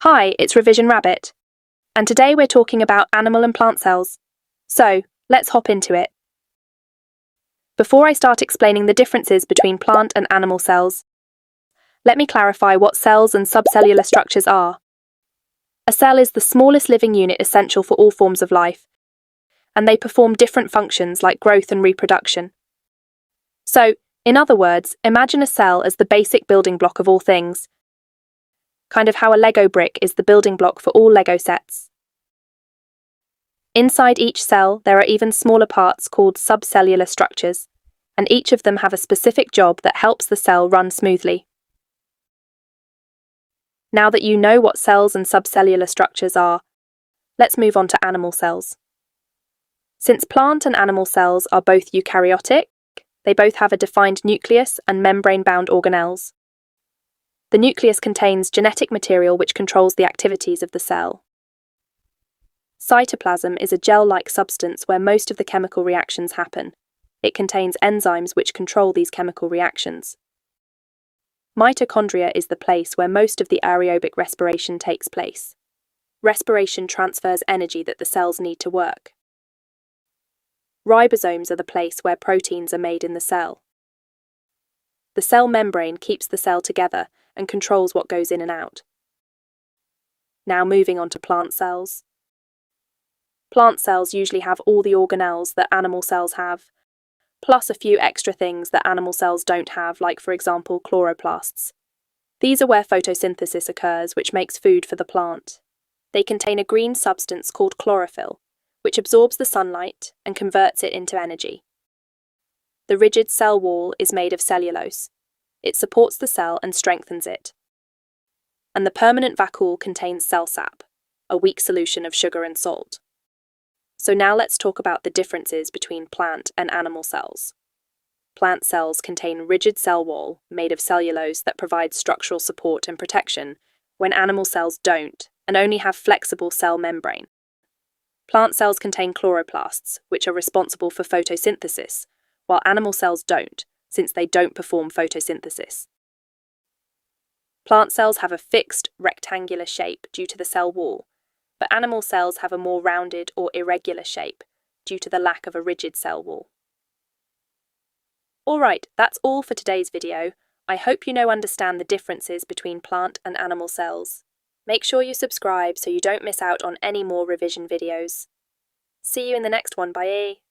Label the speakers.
Speaker 1: Hi, it's Revision Rabbit, and today we're talking about animal and plant cells. So, let's hop into it. Before I start explaining the differences between plant and animal cells, let me clarify what cells and subcellular structures are. A cell is the smallest living unit essential for all forms of life, and they perform different functions like growth and reproduction. So, in other words, imagine a cell as the basic building block of all things, kind of how a Lego brick is the building block for all Lego sets. Inside each cell, there are even smaller parts called subcellular structures, and each of them have a specific job that helps the cell run smoothly. Now that you know what cells and subcellular structures are, let's move on to animal cells. Since plant and animal cells are both eukaryotic, they both have a defined nucleus and membrane-bound organelles. The nucleus contains genetic material which controls the activities of the cell. Cytoplasm is a gel-like substance where most of the chemical reactions happen. It contains enzymes which control these chemical reactions. Mitochondria is the place where most of the aerobic respiration takes place. Respiration transfers energy that the cells need to work. Ribosomes are the place where proteins are made in the cell. The cell membrane keeps the cell together and controls what goes in and out. Now moving on to plant cells. Plant cells usually have all the organelles that animal cells have, plus a few extra things that animal cells don't have, like for example chloroplasts. These are where photosynthesis occurs, which makes food for the plant. They contain a green substance called chlorophyll, which absorbs the sunlight and converts it into energy. The rigid cell wall is made of cellulose. It supports the cell and strengthens it. And the permanent vacuole contains cell sap, a weak solution of sugar and salt. So now let's talk about the differences between plant and animal cells. Plant cells contain rigid cell wall made of cellulose that provides structural support and protection, when animal cells don't and only have flexible cell membrane. Plant cells contain chloroplasts, which are responsible for photosynthesis, while animal cells don't, since they don't perform photosynthesis. Plant cells have a fixed, rectangular shape due to the cell wall, but animal cells have a more rounded or irregular shape due to the lack of a rigid cell wall. Alright, that's all for today's video. I hope you now understand the differences between plant and animal cells. Make sure you subscribe so you don't miss out on any more revision videos. See you in the next one, bye!